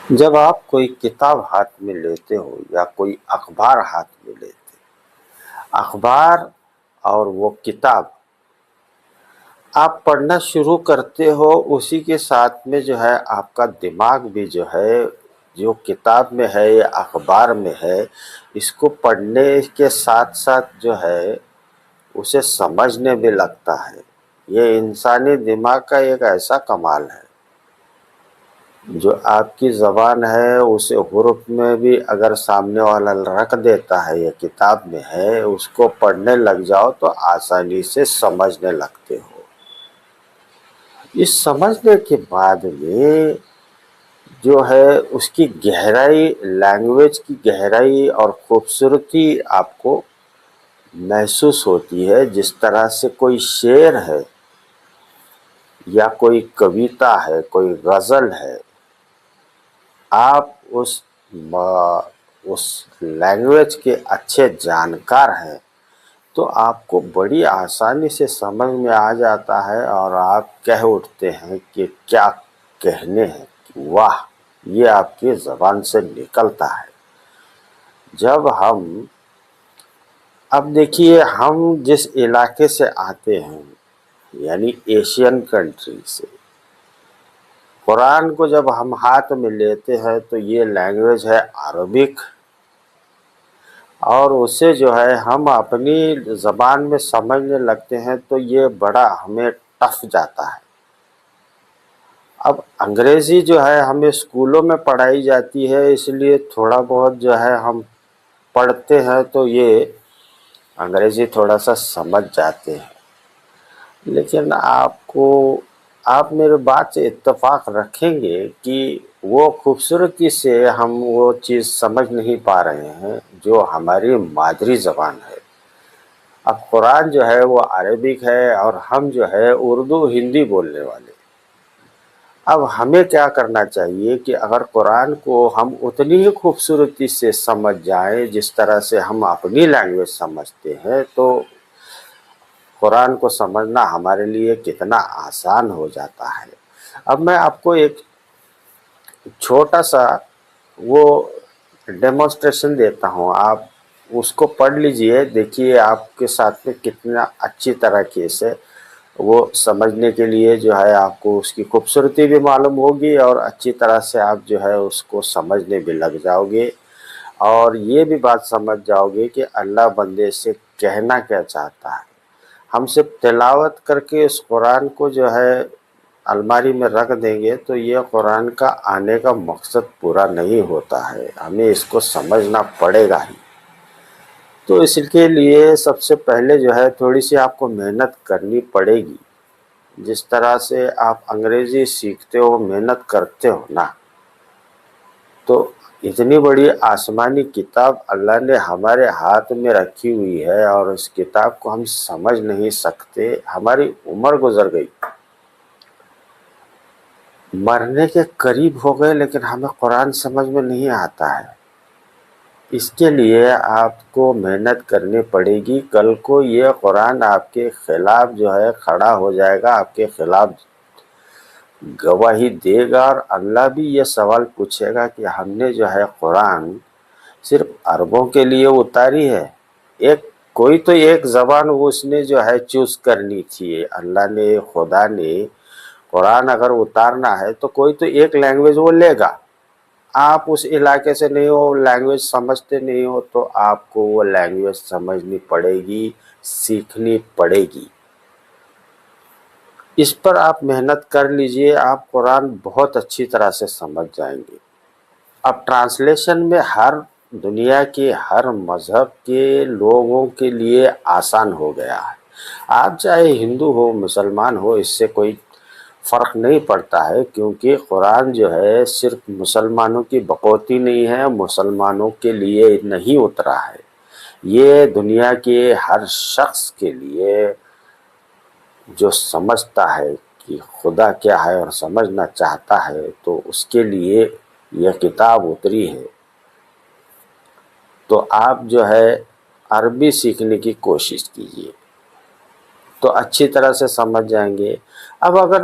جب آپ کوئی کتاب ہاتھ میں لیتے ہو یا کوئی اخبار ہاتھ میں لیتے، اخبار اور وہ کتاب آپ پڑھنا شروع کرتے ہو، اسی کے ساتھ میں جو ہے آپ کا دماغ بھی جو ہے جو کتاب میں ہے یا اخبار میں ہے، اس کو پڑھنے کے ساتھ ساتھ جو ہے اسے سمجھنے بھی لگتا ہے۔ یہ انسانی دماغ کا ایک ایسا کمال ہے جو آپ کی زبان ہے اسے حروف میں بھی اگر سامنے والا رکھ دیتا ہے یا کتاب میں ہے، اس کو پڑھنے لگ جاؤ تو آسانی سے سمجھنے لگتے ہو۔ اس سمجھنے کے بعد میں جو ہے اس کی گہرائی، لینگویج کی گہرائی اور خوبصورتی آپ کو محسوس ہوتی ہے۔ جس طرح سے کوئی شعر ہے یا کوئی کویتا ہے، کوئی غزل ہے، آپ اس لینگویج کے اچھے جانکار ہیں تو آپ کو بڑی آسانی سے سمجھ میں آ جاتا ہے اور آپ کہہ اٹھتے ہیں کہ کیا کہنے ہیں، واہ، یہ آپ کی زبان سے نکلتا ہے۔ جب اب دیکھیے، ہم جس علاقے سے آتے ہیں یعنی ایشین کنٹری سے، قرآن کو جب ہم ہاتھ میں لیتے ہیں تو یہ لینگویج ہے عربک، اور اسے جو ہے ہم اپنی زبان میں سمجھنے لگتے ہیں تو یہ بڑا ہمیں ٹف جاتا ہے۔ اب انگریزی جو ہے ہمیں اسکولوں میں پڑھائی جاتی ہے، اس لیے تھوڑا بہت جو ہے ہم پڑھتے ہیں تو یہ انگریزی تھوڑا سا سمجھ جاتے ہیں، لیکن آپ میرے بات سے اتفاق رکھیں گے کہ وہ خوبصورتی سے ہم وہ چیز سمجھ نہیں پا رہے ہیں جو ہماری مادری زبان ہے۔ اب قرآن جو ہے وہ عربک ہے اور ہم جو ہے اردو ہندی بولنے والے۔ اب ہمیں کیا کرنا چاہیے کہ اگر قرآن کو ہم اتنی ہی خوبصورتی سے سمجھ جائیں جس طرح سے ہم اپنی لینگویج سمجھتے ہیں، تو قرآن کو سمجھنا ہمارے لیے کتنا آسان ہو جاتا ہے۔ اب میں آپ کو ایک چھوٹا سا وہ ڈیمونسٹریشن دیتا ہوں، آپ اس کو پڑھ لیجئے، دیکھیے آپ کے ساتھ میں کتنا اچھی طرح سے وہ سمجھنے کے لیے جو ہے آپ کو اس کی خوبصورتی بھی معلوم ہوگی اور اچھی طرح سے آپ جو ہے اس کو سمجھنے بھی لگ جاؤ گے، اور یہ بھی بات سمجھ جاؤ گے کہ اللہ بندے سے کہنا کیا چاہتا ہے۔ ہم صرف تلاوت کر کے اس قرآن کو جو ہے الماری میں رکھ دیں گے تو یہ قرآن کا آنے کا مقصد پورا نہیں ہوتا ہے، ہمیں اس کو سمجھنا پڑے گا ہی۔ تو اس کے لیے سب سے پہلے جو ہے تھوڑی سی آپ کو محنت کرنی پڑے گی، جس طرح سے آپ انگریزی سیکھتے ہو، محنت کرتے ہو نا، تو اتنی بڑی آسمانی کتاب اللہ نے ہمارے ہاتھ میں رکھی ہوئی ہے اور اس کتاب کو ہم سمجھ نہیں سکتے، ہماری عمر گزر گئی، مرنے کے قریب ہو گئے، لیکن ہمیں قرآن سمجھ میں نہیں آتا ہے۔ اس کے لیے آپ کو محنت کرنی پڑے گی، کل کو یہ قرآن آپ کے خلاف جو ہے کھڑا ہو جائے گا، آپ کے خلاف گواہی دے گا، اور اللہ بھی یہ سوال پوچھے گا کہ ہم نے جو ہے قرآن صرف عربوں کے لیے اتاری ہے، کوئی تو ایک زبان اس نے جو ہے چوز کرنی تھی، اللہ نے، خدا نے قرآن اگر اتارنا ہے تو کوئی تو ایک لینگویج وہ لے گا۔ آپ اس علاقے سے نہیں ہو، لینگویج سمجھتے نہیں ہو، تو آپ کو وہ لینگویج سمجھنی پڑے گی، سیکھنی پڑے گی۔ اس پر آپ محنت کر لیجئے، آپ قرآن بہت اچھی طرح سے سمجھ جائیں گے۔ اب ٹرانسلیشن میں ہر دنیا کے ہر مذہب کے لوگوں کے لیے آسان ہو گیا ہے۔ آپ چاہے ہندو ہو، مسلمان ہو، اس سے کوئی فرق نہیں پڑتا ہے، کیونکہ قرآن جو ہے صرف مسلمانوں کی بقوتی نہیں ہے، مسلمانوں کے لیے نہیں اترا ہے، یہ دنیا کے ہر شخص کے لیے جو سمجھتا ہے کہ خدا کیا ہے اور سمجھنا چاہتا ہے تو اس کے لیے یہ کتاب اتری ہے۔ تو آپ جو ہے عربی سیکھنے کی کوشش کیجیے تو اچھی طرح سے سمجھ جائیں گے۔ اب اگر